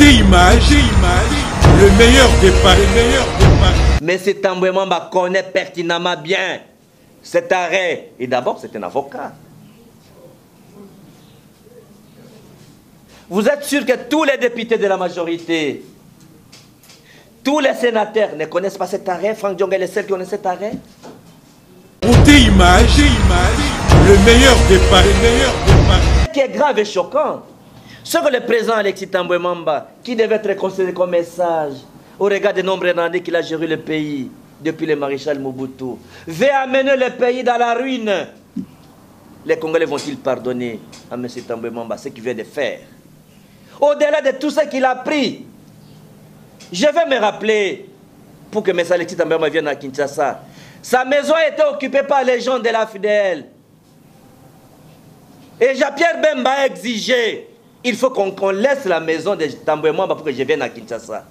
Image, le meilleur des paris, Mais cet Tambwe Mwamba connaît pertinemment bien cet arrêt. Et d'abord, c'est un avocat. Vous êtes sûr que tous les députés de la majorité, tous les sénateurs ne connaissent pas cet arrêt? Franck Diongue est le seul qui connaît cet arrêt? Image, le meilleur des paris, Ce qui est grave et choquant, c'est que le président Alexis Tambwe Mwamba, qui devait être considéré comme message au regard des nombreuses années qu'il a géré le pays depuis le maréchal Mobutu, veut amener le pays dans la ruine. Les Congolais vont-ils pardonner à M. Tambwe Mwamba ce qu'il vient de faire? Au-delà de tout ce qu'il a pris, je vais me rappeler, pour que M. Alexis Tambwe Mwamba vienne à Kinshasa, sa maison a été occupée par les gens de la FDL. Et Jean-Pierre Bemba a exigé, il faut qu'on laisse la maison de Tambwe Mwamba pour que je vienne à Kinshasa.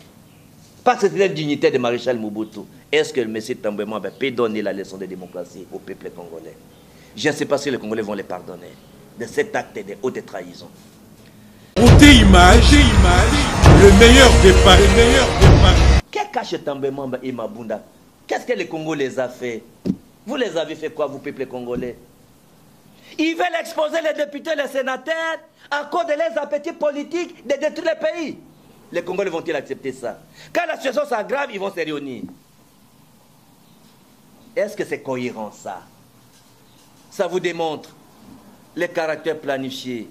Parce que c'est la dignité de maréchal Mobutu. Est-ce que M. Tambwe Mwamba peut donner la leçon de démocratie au peuple congolais? Je ne sais pas si les Congolais vont les pardonner de cet acte de haute trahison. Image, le meilleur des paris, Que cache Tambwe Mwamba et Mabunda? Qu'est-ce que les Congolais les a fait? Vous les avez fait quoi, vous, peuple congolais? Ils veulent exposer les députés, les sénateurs, à cause de leurs appétits politiques de détruire le pays. Les Congolais vont-ils accepter ça? Quand la situation s'aggrave, ils vont se réunir. Est-ce que c'est cohérent, ça? Ça vous démontre le caractère planifié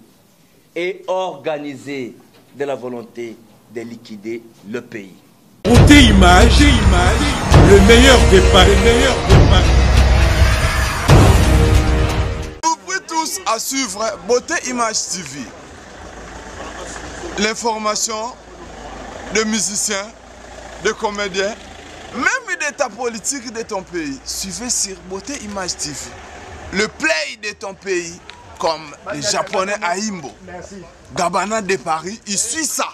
et organisé de la volonté de liquider le pays. Image, le meilleur des paris, Vous pouvez tous à suivre Beauté Image TV. L'information de musiciens, de comédiens, même d'état politique de ton pays. Suivez sur Beauté Image TV. Le play de ton pays, comme les Japonais à Imbo, Gabana de Paris, il suit ça.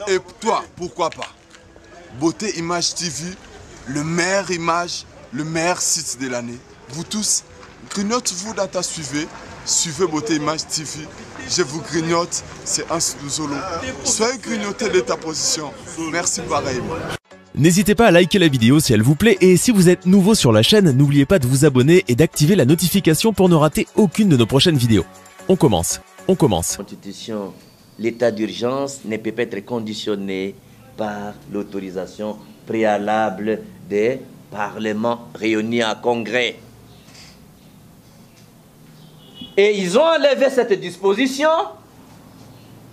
Et toi, pourquoi pas? Beauté Image TV, le meilleur image, le meilleur site de l'année. Vous tous, grignote-vous dans ta suivez Beauté Image TV. Je vous grignote, c'est un solo. Soyez grignotés de ta position. Merci pareillement. N'hésitez pas à liker la vidéo si elle vous plaît et si vous êtes nouveau sur la chaîne, n'oubliez pas de vous abonner et d'activer la notification pour ne rater aucune de nos prochaines vidéos. On commence. Constitution, l'état d'urgence ne peut pas être conditionné par l'autorisation préalable des parlements réunis en congrès. Et ils ont enlevé cette disposition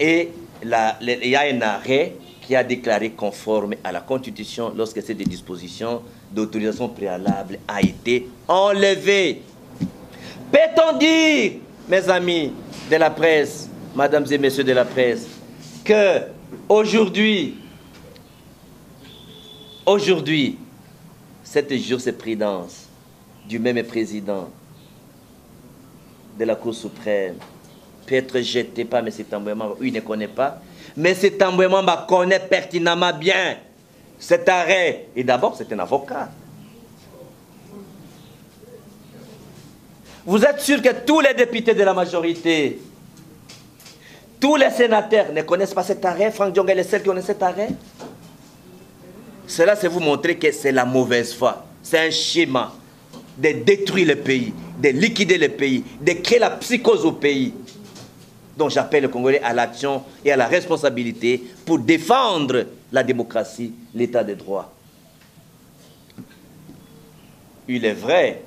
et il y a un arrêt qui a déclaré conforme à la Constitution lorsque cette disposition d'autorisation préalable a été enlevée. Peut-on dire, mes amis de la presse, mesdames et messieurs de la presse, que aujourd'hui, cette jurisprudence du même président de la Cour suprême peut être jetée par M. Tambwe Mwamba? Il ne connaît pas. Mais M. Tambwe Mwamba connaît pertinemment bien cet arrêt. Et d'abord, c'est un avocat. Vous êtes sûr que tous les députés de la majorité, tous les sénateurs ne connaissent pas cet arrêt? Franck Diongue est le seul qui connaît cet arrêt? Cela, c'est vous montrer que c'est la mauvaise foi. C'est un schéma de détruire le pays, de liquider le pays, de créer la psychose au pays. Donc j'appelle le Congolais à l'action et à la responsabilité pour défendre la démocratie, l'état de droit. Il est vrai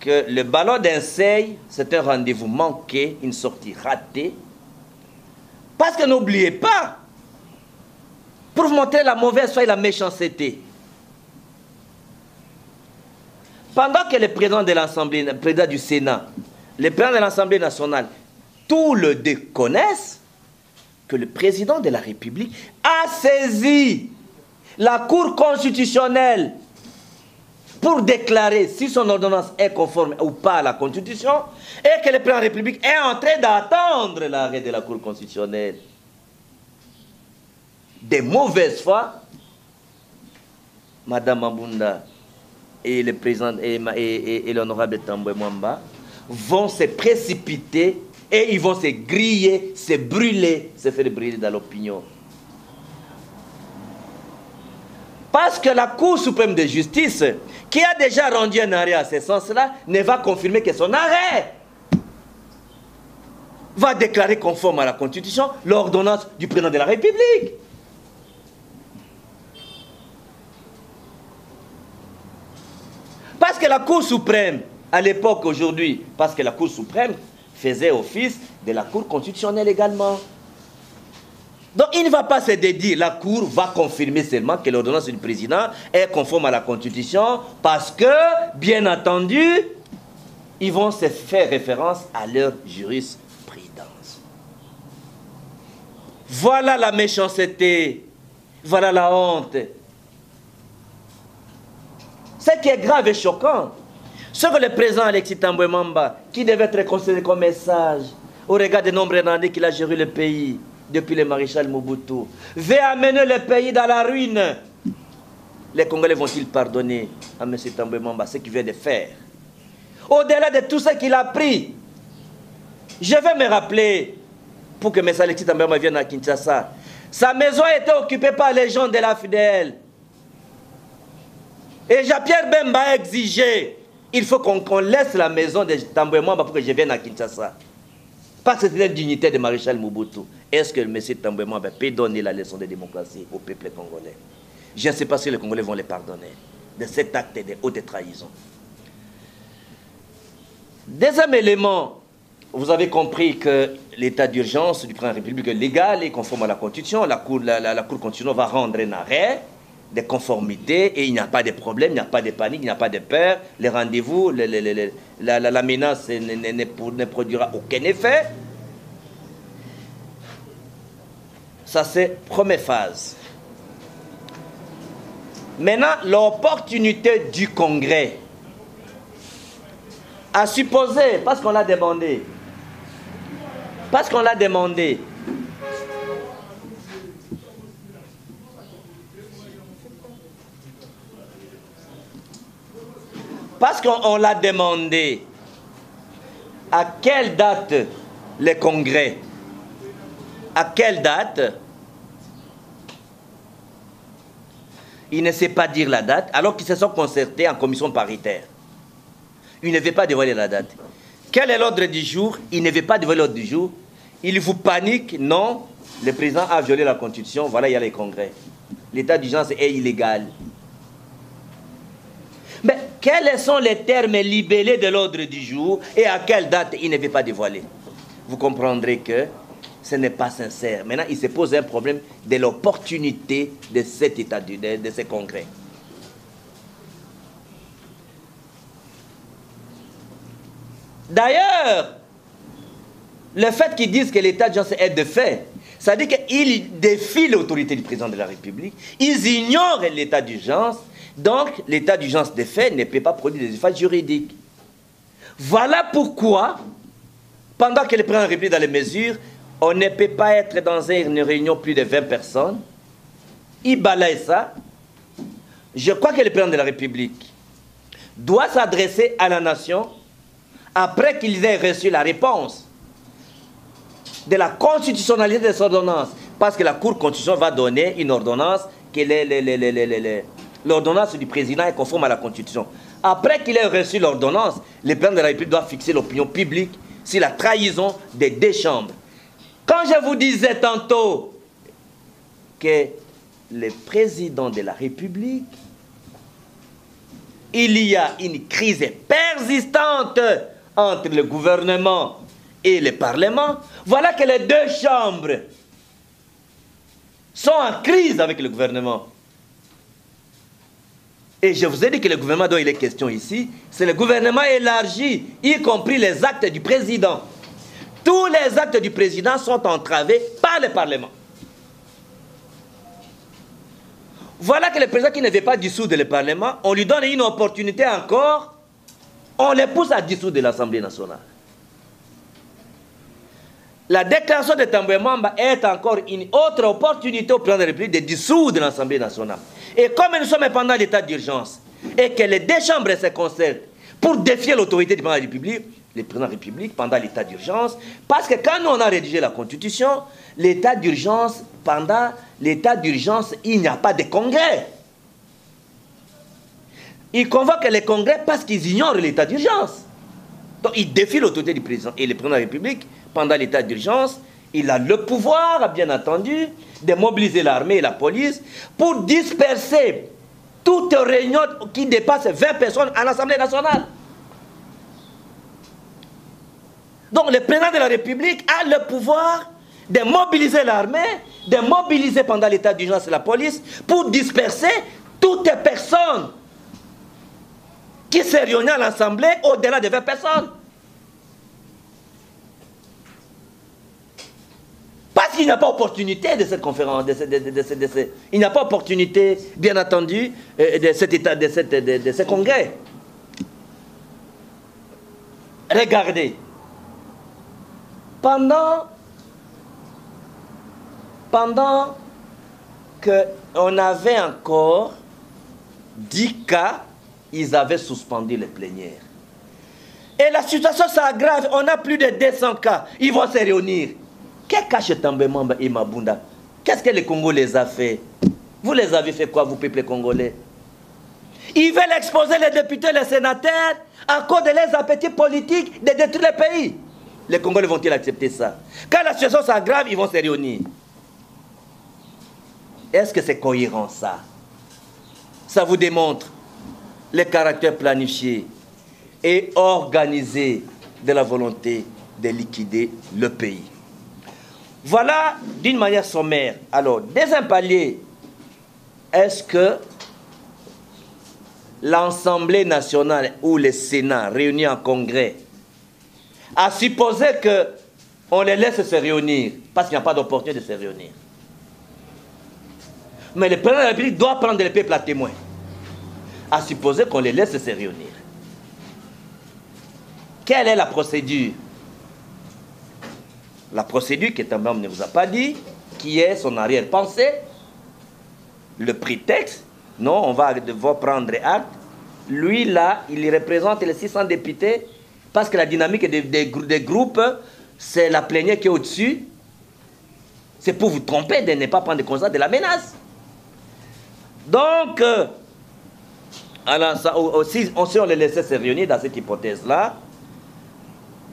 que le ballon d'Inseil, c'est un rendez-vous manqué, une sortie ratée. Parce que n'oubliez pas, pour vous montrer la mauvaise foi et la méchanceté, pendant que le président de l'Assemblée, le président du Sénat, le président de l'Assemblée nationale, tous le déconnaissent, que le président de la République a saisi la Cour constitutionnelle pour déclarer si son ordonnance est conforme ou pas à la Constitution, et que le président de la République est en train d'attendre l'arrêt de la Cour constitutionnelle. Des mauvaises foi, Madame Mabunda et le président et l'honorable Tambwe Mwamba vont se précipiter Et ils vont se griller, se brûler, se faire brûler dans l'opinion. Parce que la Cour suprême de justice, qui a déjà rendu un arrêt à ce sens-là, ne va confirmer que son arrêt va déclarer conforme à la Constitution l'ordonnance du président de la République. Parce que la Cour suprême, à l'époque, aujourd'hui, parce que la Cour suprême faisait office de la Cour constitutionnelle également. Donc il ne va pas se dédire, la Cour va confirmer seulement que l'ordonnance du président est conforme à la Constitution parce que, bien entendu, ils vont se faire référence à leur jurisprudence. Voilà la méchanceté, voilà la honte. Ce qui est grave et choquant, ce que le président Alexis Thambwe Mwamba, qui devait être considéré comme message au regard des nombreuses années qu'il a géré le pays depuis le maréchal Mobutu, veut amener le pays dans la ruine. Les Congolais vont-ils pardonner à M. Thambwe Mwamba ce qu'il vient de faire? Au-delà de tout ce qu'il a pris, je vais me rappeler, pour que M. Alexis Thambwe Mwamba vienne à Kinshasa, sa maison était occupée par les gens de la FDL. Et Jean-Pierre Bemba a exigé, il faut qu'on laisse la maison de Thambwe Mwamba pour que je vienne à Kinshasa. Parce que c'était la dignité de maréchal Mobutu. Est-ce que M. Thambwe Mwamba peut donner la leçon de démocratie au peuple congolais? Je ne sais pas si les Congolais vont les pardonner de cet acte de haute trahison. Deuxième élément, vous avez compris que l'état d'urgence du président de la République est légal et conforme à la Constitution. La Cour constitutionnelle va rendre un arrêt de conformité et il n'y a pas de problème, il n'y a pas de panique, il n'y a pas de peur. Les rendez-vous, la menace ne produira aucun effet. Ça, c'est première phase. Maintenant, l'opportunité du Congrès à supposer, parce qu'on l'a demandé, parce qu'on l'a demandé, à quelle date le Congrès, à quelle date, il ne sait pas dire la date, alors qu'ils se sont concertés en commission paritaire. Il ne veut pas dévoiler la date. Quel est l'ordre du jour? Il ne veut pas dévoiler l'ordre du jour. Il vous panique, non, le président a violé la Constitution, voilà, il y a les congrès. L'état d'urgence est illégal. Mais quels sont les termes libellés de l'ordre du jour et à quelle date il ne veut pas dévoiler? Vous comprendrez que ce n'est pas sincère. Maintenant, il se pose un problème de l'opportunité de cet état de ce congrès. D'ailleurs, le fait qu'ils disent que l'état d'urgence est de fait, ça veut dire qu'ils défient l'autorité du président de la République, ils ignorent l'état d'urgence, donc l'état d'urgence de fait ne peut pas produire des effets juridiques. Voilà pourquoi, pendant que le président de la République est dans les mesures, on ne peut pas être dans une réunion plus de 20 personnes, il balaye ça. Je crois que le président de la République doit s'adresser à la nation après qu'ils aient reçu la réponse de la constitutionnalité de cette ordonnance, parce que la Cour constitutionnelle va donner une ordonnance, que l'ordonnance du président est conforme à la Constitution. Après qu'il ait reçu l'ordonnance, le président de la République doit fixer l'opinion publique sur la trahison des deux chambres. Quand je vous disais tantôt que le président de la République, il y a une crise persistante entre le gouvernement et le Parlement, voilà que les deux chambres sont en crise avec le gouvernement. Et je vous ai dit que le gouvernement dont il est question ici, c'est le gouvernement élargi, y compris les actes du président. Tous les actes du président sont entravés par le Parlement. Voilà que le président qui ne veut pas dissoudre le Parlement, on lui donne une opportunité encore, on les pousse à dissoudre l'Assemblée nationale. La déclaration de Thambwe Mwamba est encore une autre opportunité au président de la République de dissoudre l'Assemblée nationale. Et comme nous sommes pendant l'état d'urgence et que les deux chambres se concertent pour défier l'autorité du président de la République, le président de la République pendant l'état d'urgence, parce que quand on a rédigé la Constitution, l'état d'urgence, pendant l'état d'urgence, il n'y a pas de congrès. Ils convoquent les congrès parce qu'ils ignorent l'état d'urgence. Donc ils défient l'autorité du président. Et le président de la République, pendant l'état d'urgence, il a le pouvoir, bien entendu, de mobiliser l'armée et la police pour disperser toute réunion qui dépasse 20 personnes à l'Assemblée nationale. Donc le président de la République a le pouvoir de mobiliser l'armée, de mobiliser pendant l'état d'urgence la police pour disperser toutes les personnes qui se réunissent à l'Assemblée au-delà de 20 personnes. Parce qu'il n'y a pas opportunité de cette conférence, il n'y a pas opportunité, bien entendu, de cet état, de ce congrès. Regardez. Pendant qu'on avait encore 10 cas, ils avaient suspendu les plénières. Et la situation s'aggrave, on a plus de 200 cas, ils vont se réunir. Qu'est-ce que Tambwe Mamba et Mabunda? Qu'est-ce que les Congolais les a fait? Vous les avez fait quoi, vous, peuple congolais? Ils veulent exposer les députés, les sénateurs, à cause de leurs appétits politiques de détruire le pays. Les Congolais vont-ils accepter ça? Quand la situation s'aggrave, ils vont se réunir. Est-ce que c'est cohérent, ça? Ça vous démontre le caractère planifié et organisé de la volonté de liquider le pays. Voilà, d'une manière sommaire. Alors, deuxième palier, est-ce que l'Assemblée nationale ou le Sénat réunis en congrès a supposé qu'on les laisse se réunir parce qu'il n'y a pas d'opportunité de se réunir? Mais le président de la République doit prendre le peuple à témoin, à supposer qu'on les laisse se réunir. Quelle est la procédure? La procédure que Tambwe ne vous a pas dit, qui est son arrière-pensée, le prétexte, non, on va devoir prendre acte. Lui, là, il représente les 600 députés, parce que la dynamique des groupes, c'est la plénière qui est au-dessus. C'est pour vous tromper de ne pas prendre conscience de la menace. Donc, alors, si on les laissait se réunir dans cette hypothèse-là,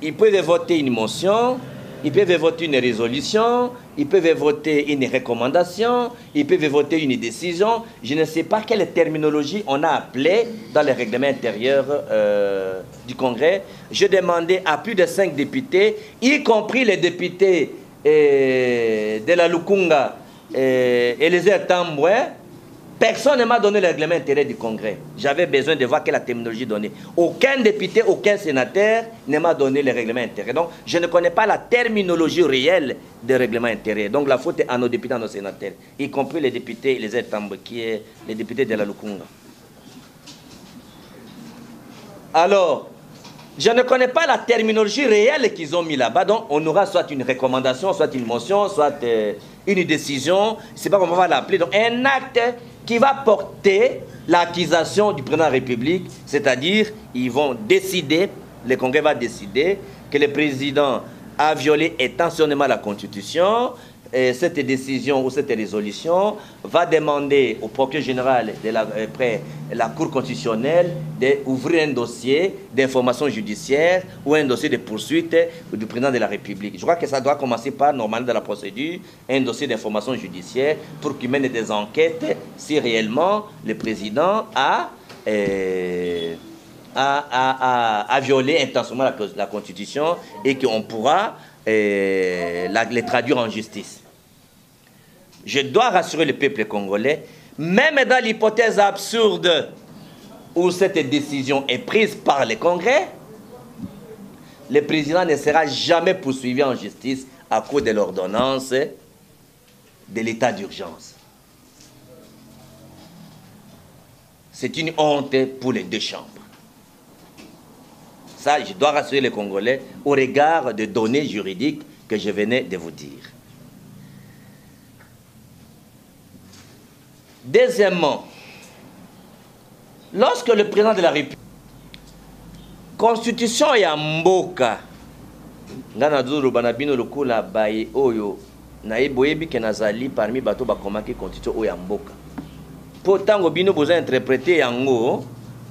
ils peuvent voter une motion, ils peuvent voter une résolution, ils peuvent voter une recommandation, ils peuvent voter une décision. Je ne sais pas quelle terminologie on a appelée dans le règlement intérieur du Congrès. Je demandais à plus de 5 députés, y compris les députés de la Lukunga et les Tambwe. Personne ne m'a donné le règlement intérieur du Congrès. J'avais besoin de voir quelle est la terminologie donnée. Aucun député, aucun sénateur ne m'a donné le règlement intérieur. Donc, je ne connais pas la terminologie réelle des règlements intérieurs. Donc, la faute est à nos députés, à nos sénateurs, y compris les députés, les Tambwe, qui est les députés de la Lukunga. Alors, je ne connais pas la terminologie réelle qu'ils ont mis là-bas. Donc, on aura soit une recommandation, soit une motion, soit une décision. Je ne sais pas comment on va l'appeler. Donc, un acte qui va porter l'accusation du président de la République. C'est-à-dire, ils vont décider, le Congrès va décider que le président a violé intentionnément la Constitution. Et cette décision ou cette résolution va demander au procureur général de la Cour constitutionnelle d'ouvrir un dossier d'information judiciaire ou un dossier de poursuite du président de la République. Je crois que ça doit commencer par, normalement dans la procédure, un dossier d'information judiciaire pour qu'il mène des enquêtes si réellement le président a violé intentionnellement la Constitution et qu'on pourra les traduire en justice. Je dois rassurer le peuple congolais, même dans l'hypothèse absurde où cette décision est prise par le Congrès, le président ne sera jamais poursuivi en justice à cause de l'ordonnance de l'état d'urgence. C'est une honte pour les deux chambres. Ça, je dois rassurer les Congolais au regard des données juridiques que je venais de vous dire. Deuxièmement, lorsque le président de la République constitution ya mboka ngana zolo banabino lokola baye oyo na boyebi ke nazali parmi bato bakomaki constitution oyo ya mboka po tango bino boza interpréter yango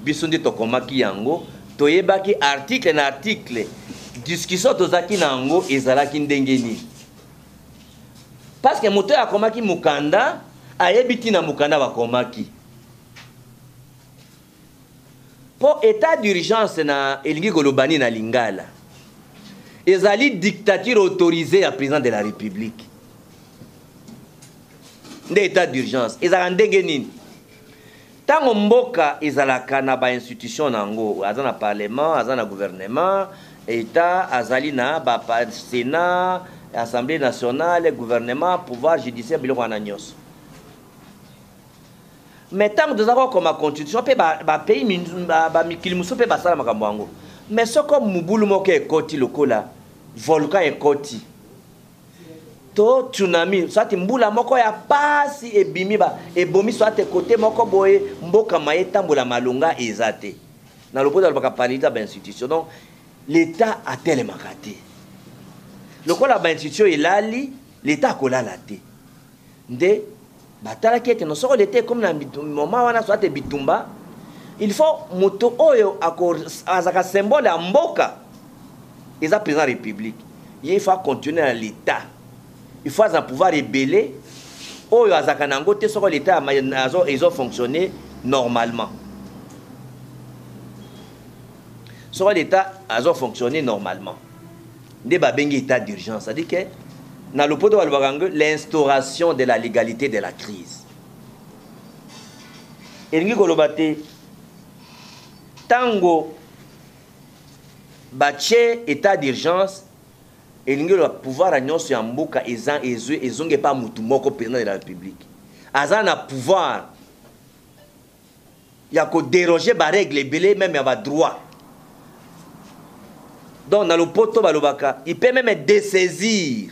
biso nde tokomaki yango toyebaki article na article discussion tozaki na yango ezalaki ndenge nini parce que moto akomaki mukanda ayebi tina mukanda bakomaki po état d'urgence na elingi kolobani na lingala ezali dictature autorisée ya président de la république nde état d'urgence ezala ndenge nini tango mboka ezalaka na ba institution nango aza na parlement aza na gouvernement état azali na ba sénat assemblée nationale gouvernement pouvoir judiciaire biloko wana nyonso mais tango tozaka koma constitution pe ba pays ba mikili muso pe basala makambo yango mais soko mubulu moko ekoti lokola volcan ekoti to tsunami soit mbula moko ya pasi ebimi ba ebomi soit côté moko boye mboka maye tambola malonga ezate na lopoto baka parita ba institution donc l'état a tellement raté lokola ba institution elali l'état kolala te nde batala kete no soko l'état comme na moment wana soit bitumba il faut moto oyo azaka symbole ya mboka eza président de la république il faut continuer à l'état il faut un pouvoir rebeller oyo azaka nango te soko l'état azo fonctionner normalement soko l'état azo fonctionner normalement nde babengi état d'urgence c'est à dire que na lopoto balobaka l'instauration de la légalité de la crise elingi koloba te tango batie état d'urgence elingi le pouvoir à nyonso ya mboka ezonge pa mutu moko président de la république aza na pouvoir ya ko déroger ba règle ebele même ya ba droit donc na lopoto balobaka il peut même dessaisir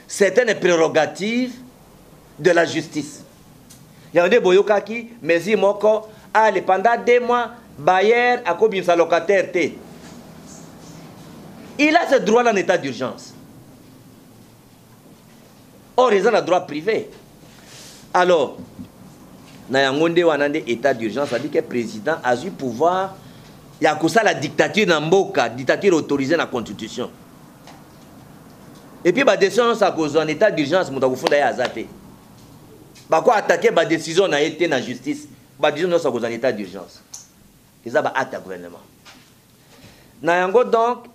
certaines prérogatives de la justice yande boyokaki mesure moko ale pendant 2 mois bailleur akobimisa locataire te il a ce droit là en état d'urgence or ils ont un droit privé alors na yango nde wana nde état d'urgence ça dit que président a eu pouvoir ya kosala dictature na mboka dictature autorisée na constitution et puis ba décision ça cause en état d'urgence moto akufunda ya azate ba ko attaquer ba décision na été na justice ba décision ça cause en état d'urgence ils a ba acte gouvernement na yango donc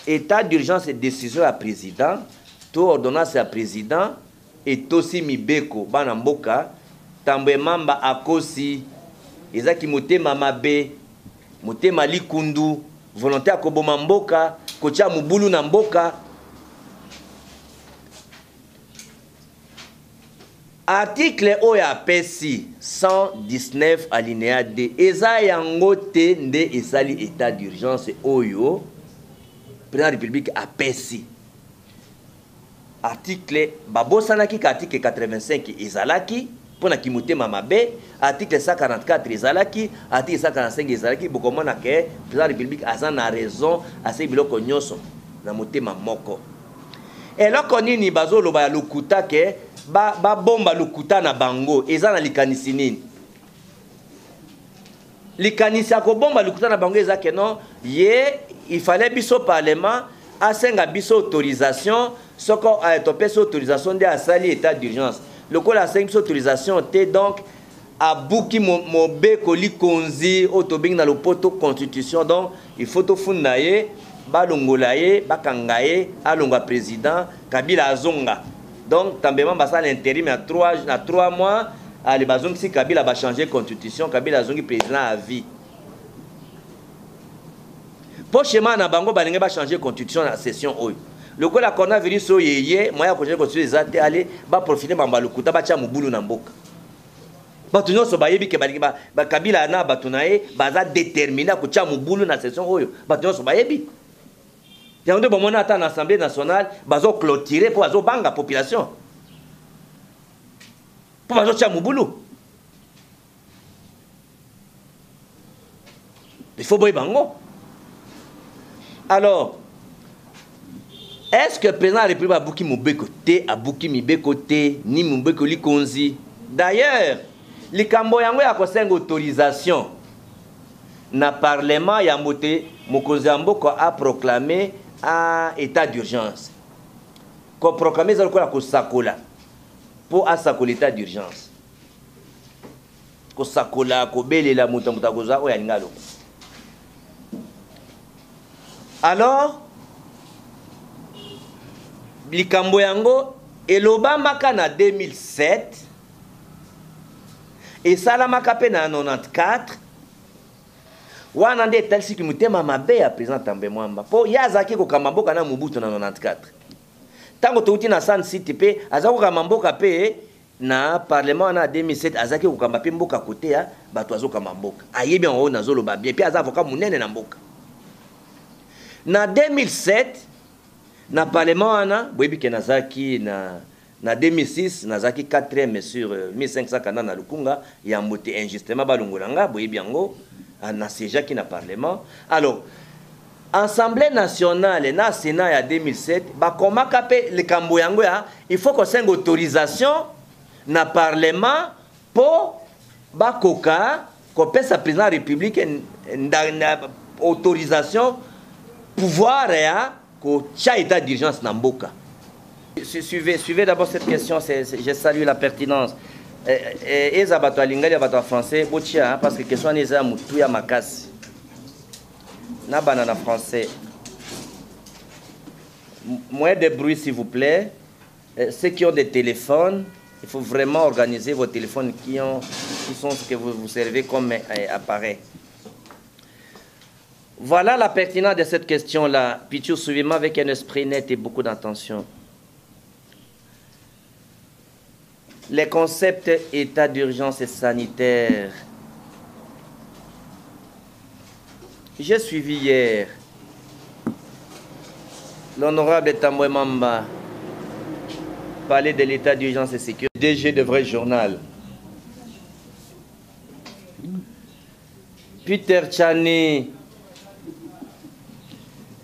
état d'urgence et décision à président to ordonnance à président et aussi mibeko bana mboka tambwe mamba akosi ezaki motema mabe motema likundu volonté akoboma mboka kotia mubulu na mboka article oya pesi 119 alinéa 2 eza yango te nde esali état d'urgence oyo président de la république a pesi article babosanaki ka article 85 ezalaki pona kimotema mabe article 144 ezalaki article 145 ezalaki bokomona ke président de la république aza na raison ase biloko nyonso na motema moko eloko nini bazoloba ya lokuta ke bomba lokuta na bango eza na likanisi nini likanisi ya kobomba lokuta na bango eza ke non ye il fallait biso parlement asenga biso autorisation soko topesa autorisation nde asali état d'urgence lokola asengi biso autorisation te donc abuki mobeko likonzi oyo tobengi na lopoto constitution donc il faut tofunda ye balongola ye bakanga ye alonga président Kabila azonga donc tambema basala intérim na 3 mois ale bazongisi Kabila ba changer constitution Kabila azongi président à vie po schéma na bango balenge ba changer constitution na session oyo lokola coronavirus oyo yeye moya ko changer constitution ezate ale ba profiter bamba lokuta ba tia mubulu na mboka bato nyonso bayebi ke ba Kabila na bato na ye baza déterminé ko tia mubulu na session oyo bato nyonso bayebi yango nde bomona ata na assemblée nationale bazo clôturer po bazo banga population po bazo tia mubulu faut boire bango. Alors, est-ce que le président de la République a bouki moube côté, a bouki mibe côté, ni moube ko li konzi? D'ailleurs, les Camboyango a une autorisation. Na parlement ya moté mokonzi amboko a proclamé un état d'urgence. Ko proclamé ça ko sakola pour asakoli état d'urgence. Ko sakola ko belela muta koza o ya ngalo. Alors likambo yango elobamaka na 2007 et salamaka pe na 94 wana nde talisi ki mutema mabe ya président Tambwe Mwamba po yazaki ko kamamboka na Mobutu na 94 tango touti na Sun City pe azako kamamboka pe na parlement na 2007 azaki ko kamba pe mboka kote ya bato azo kamamboka ayebi en na zolo ba bien pe azavoka munene na mboka na 2007 na parlement wana boyebi ke nazaki na 2006 nazaki 4e sur 1500 kana na lukunga ya mbote injustement balongolanga boyebi yango na seja qui na parlement. Alors Assemblée nationale na Sénat ya 2007 ba komaka pe le kambo yango ya il faut qu'on ait une autorisation na parlement pour ba koka ko pesa président de la République une autorisation pouvoir ya ko cha état d'urgence na mboka. Suivez d'abord cette question, je salue la pertinence. Et ça bateau lingali bateau français botia parce que question les amis tout ya makasi na banana français moins de bruit s'il vous plaît. Ceux qui ont des téléphones, il faut vraiment organiser vos téléphones qui sont ce que vous servez comme appareil. Voilà la pertinence de cette question là. Pichou, suivez-moi avec un esprit net et beaucoup d'attention. Les concepts état d'urgence et sanitaire. J'ai suivi hier l'honorable Tambwe Mwamba parler de l'état d'urgence et sécurité. DG de Vrai Journal. Peter Tchani,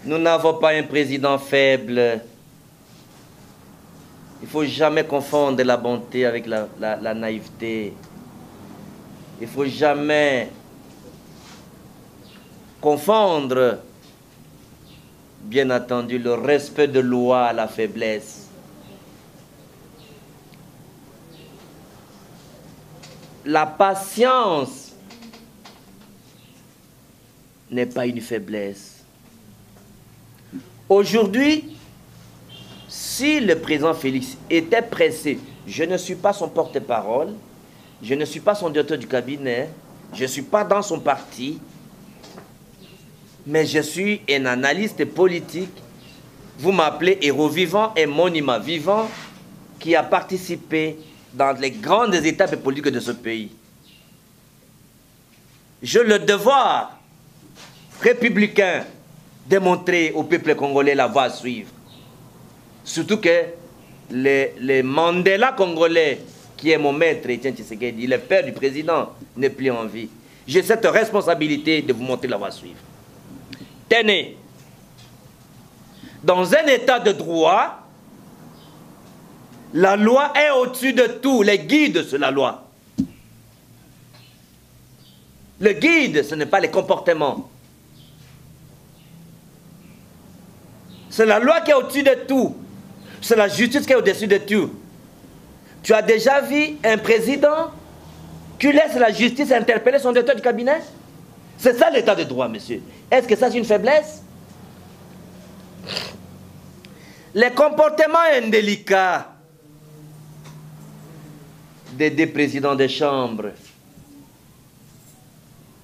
nous n'avons pas un président faible. Il ne faut jamais confondre la bonté avec la naïveté. Il ne faut jamais confondre, bien entendu, le respect de loi à la faiblesse. La patience n'est pas une faiblesse. Aujourd'hui, si le président Félix était pressé, je ne suis pas son porte-parole, je ne suis pas son directeur du cabinet, je ne suis pas dans son parti, mais je suis un analyste politique. Vous m'appelez héros vivant et monument vivant qui a participé dans les grandes étapes politiques de ce pays. J'ai le devoir républicain de montrer au peuple congolais la voie à suivre. Surtout que le Mandela congolais, qui est mon maître, Etienne Tshisekedi, le père du président, n'est plus en vie. J'ai cette responsabilité de vous montrer la voie à suivre. Tenez, dans un état de droit, la loi est au-dessus de tout, les guides sur la loi. Le guide, ce n'est pas les comportements. C'est la loi qui est au-dessus de tout. C'est la justice qui est au-dessus de tout. Tu as déjà vu un président qui laisse la justice interpeller son directeur du cabinet? C'est ça l'état de droit, monsieur. Est-ce que ça c'est une faiblesse? Les comportements indélicats des deux présidents des chambres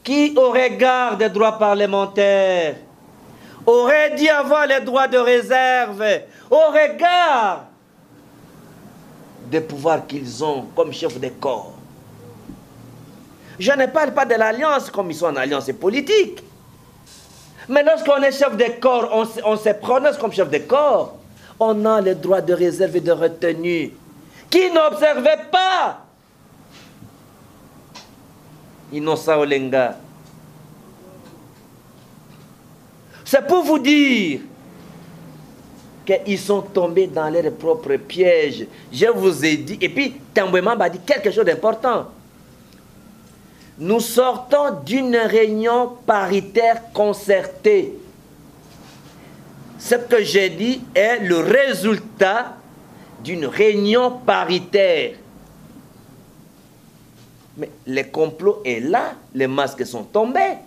qui, au regard des droits parlementaires, auraient dû avoir les droits de réserve au regard des pouvoirs qu'ils ont comme chef de corps. Je ne parle pas de l'alliance comme ils sont en alliance politique. Mais lorsqu'on est chef de corps, on se prononce comme chef de corps. On a les droits de réserve et de retenue qui n'observaient pas. Innocent Olenga, C'est pour vous dire qu'ils sont tombés dans leurs propres pièges. Je vous ai dit, et puis Tambwe Mamba a dit quelque chose d'important. Nous sortons d'une réunion paritaire concertée. Ce que j'ai dit est le résultat d'une réunion paritaire. Mais le complot est là, les masques sont tombés.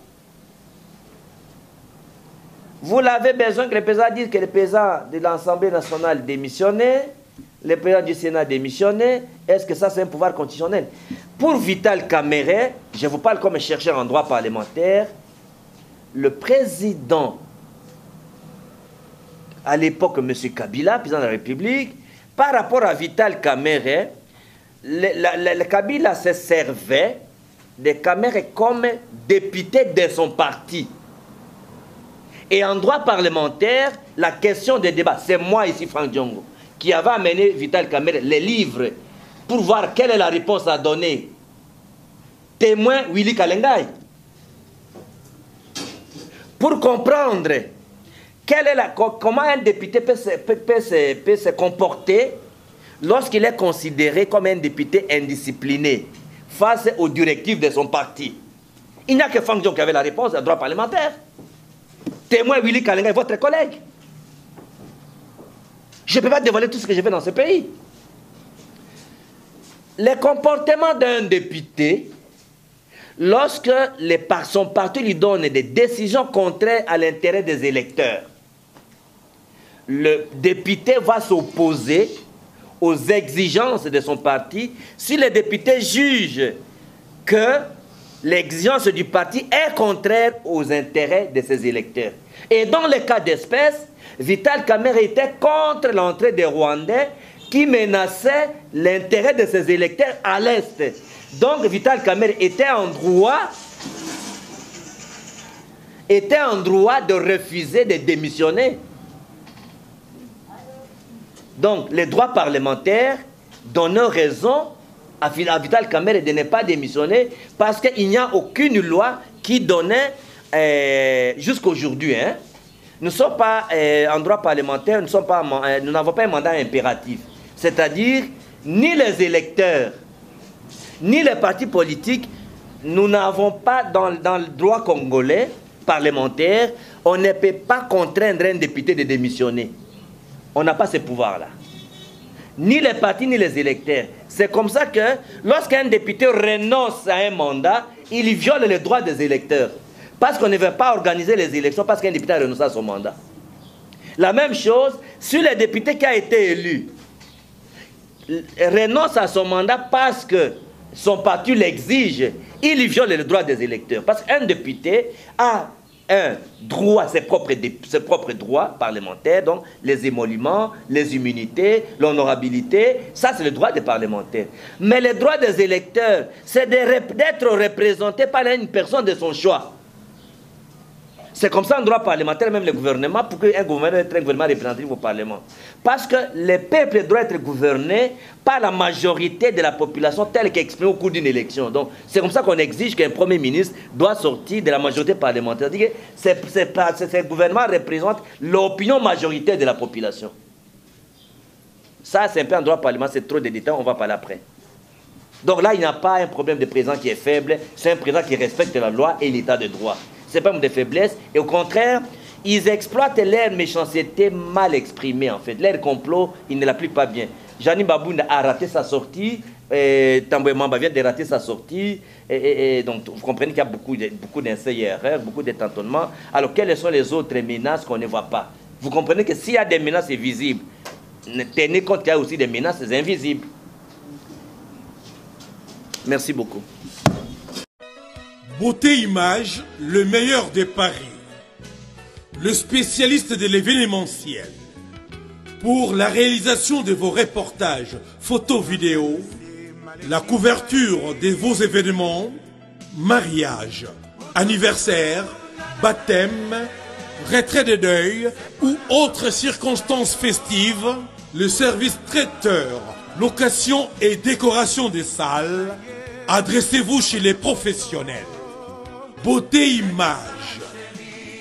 Vous l'avez besoin que le président dise que le président de l'Assemblée nationale démissionné, le président du Sénat démissionné. Est-ce que ça c'est un pouvoir constitutionnel? Pour Vital Kamerhe, je vous parle comme un chercheur en droit parlementaire, le président, à l'époque M. Kabila, président de la République, par rapport à Vital Kamerhe, le Kabila se servait de Kamerhe comme député de son parti. Et en droit parlementaire, la question des débats, c'est moi ici, Franck Diongo, qui avait amené Vital Kamerhe les livres pour voir quelle est la réponse à donner. Témoin Willy Kalengai. Pour comprendre comment un député peut se comporter lorsqu'il est considéré comme un député indiscipliné face aux directives de son parti. Il n'y a que Franck Diongo qui avait la réponse à droit parlementaire. Témoin Willy Kalengai, votre collègue. Je ne peux pas dévoiler tout ce que j'ai fait dans ce pays. Le comportement d'un député, lorsque son parti lui donne des décisions contraires à l'intérêt des électeurs, le député va s'opposer aux exigences de son parti si le député juge que l'exigence du parti est contraire aux intérêts de ses électeurs. Et dans le cas d'espèce, Vital Kamerhe était contre l'entrée des Rwandais qui menaçaient l'intérêt de ses électeurs à l'Est. Donc Vital Kamerhe était en droit de refuser de démissionner. Donc les droits parlementaires donnent raison à Vital Kamerhe de ne pas démissionner parce qu'il n'y a aucune loi qui donnait, jusqu'à aujourd'hui, hein, nous ne sommes pas en droit parlementaire, nous n'avons pas un mandat impératif. C'est-à-dire, ni les électeurs, ni les partis politiques, nous n'avons pas dans le droit congolais parlementaire, on ne peut pas contraindre un député de démissionner. On n'a pas ce pouvoir-là. Ni les partis, ni les électeurs. C'est comme ça que lorsqu'un député renonce à un mandat, il viole les droits des électeurs. Parce qu'on ne veut pas organiser les élections, parce qu'un député a renoncé à son mandat. La même chose, si le député qui a été élu renonce à son mandat parce que son parti l'exige, il viole les droits des électeurs. Parce qu'un député a un droit, ses propres droits parlementaires, donc les émoluments, les immunités, l'honorabilité, ça c'est le droit des parlementaires. Mais le droit des électeurs, c'est d'être représenté par une personne de son choix. C'est comme ça en droit parlementaire, même le gouvernement, pour qu'un gouvernement ait un gouvernement représentatif au Parlement. Parce que le peuple doit être gouverné par la majorité de la population telle qu'exprimée au cours d'une élection. Donc c'est comme ça qu'on exige qu'un Premier ministre doit sortir de la majorité parlementaire. C'est-à-dire que ce gouvernement représente l'opinion majoritaire de la population. Ça, c'est un peu en droit parlementaire, c'est trop de détails, on va parler après. Donc là, il n'y a pas un problème de président qui est faible, c'est un président qui respecte la loi et l'état de droit. Ce n'est pas de faiblesse. Et au contraire, ils exploitent leur méchanceté mal exprimée, en fait. Leur complot, ils ne l'appliquent pas bien. Jeanine Babouna a raté sa sortie. Tambwe Mamba vient de rater sa sortie. Donc, vous comprenez qu'il y a beaucoup d'essais et erreurs, beaucoup de tâtonnements. Alors, quelles sont les autres menaces qu'on ne voit pas? Vous comprenez que s'il y a des menaces visibles, tenez compte qu'il y a aussi des menaces invisibles. Merci beaucoup. Beauté Image, le meilleur des paris. Le spécialiste de l'événementiel. Pour la réalisation de vos reportages, photos, vidéos, la couverture de vos événements, mariage, anniversaire, baptême, retrait de deuil ou autres circonstances festives, le service traiteur, location et décoration des salles, adressez-vous chez les professionnels. Beauté Image.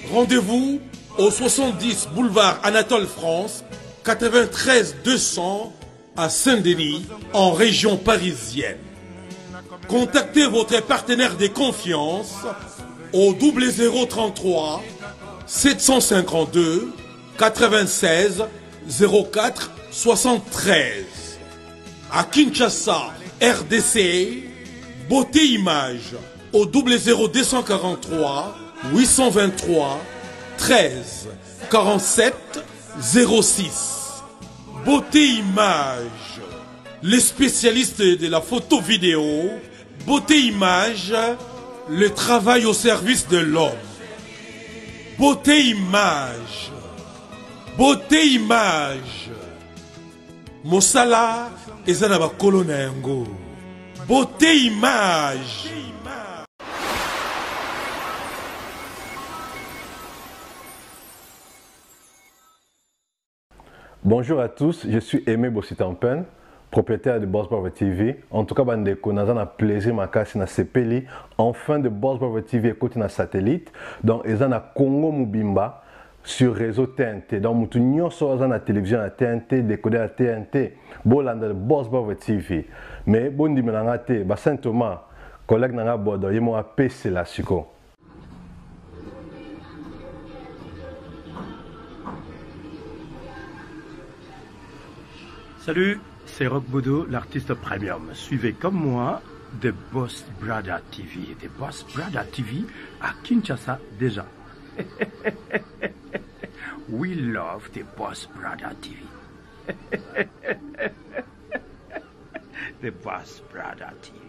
Rendez-vous au 70 boulevard Anatole France, 93 200 à Saint-Denis, en région parisienne. Contactez votre partenaire de confiance au 0033 752 96 04 73. À Kinshasa, RDC, Beauté Image au 00243 823 13 47 06. Beauté Image, les spécialistes de la photo vidéo. Beauté Image, le travail au service de l'homme. Beauté Image, Beauté Image. Mosala eza na bakolo na yango. Beauté Image. Bonjour à tous, je suis Aimé Bossitampen, propriétaire de Boss Brother TV. En tout cas, bandeko, nous avons un plaisir makasi na sepeli. Enfin de Boss Brother TV écoute na satellite. Donc, ils ont na Congo Mubimba sur réseau TNT. Donc, mutu nyonso aza na télévision à TNT, décodé à TNT. Bolanda de Boss Brother TV. Mais bon dimenanga te, ba Saint Thomas, collègue nanga bodo, yemo a PC la siko. Salut, c'est Rock Bodo, l'artiste premium. Suivez comme moi The Boss Brother TV. The Boss Brother TV à Kinshasa déjà. We love The Boss Brother TV. The Boss Brother TV.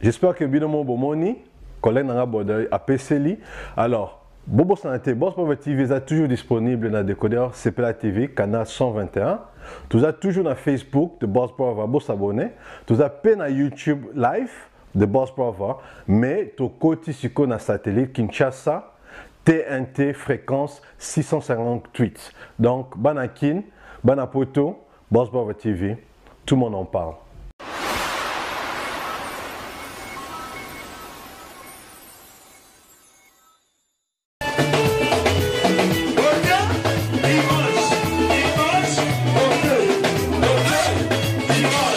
J'espère que Binomo Bomoni, collègue nanga bodo a PC. Alors, Bobo Santé, Boss Brother TV est toujours disponible dans le décodeur CPLA TV, canal 121. Tout êtes toujours sur Facebook de Boss Brother, vous s'abonner. Tout êtes sur YouTube live de Boss Brother, mais tout côté sur le satellite Kinshasa, TNT fréquence 658. Donc, Banakin, Banapoto, Boss Brother TV, tout le monde en parle. Image.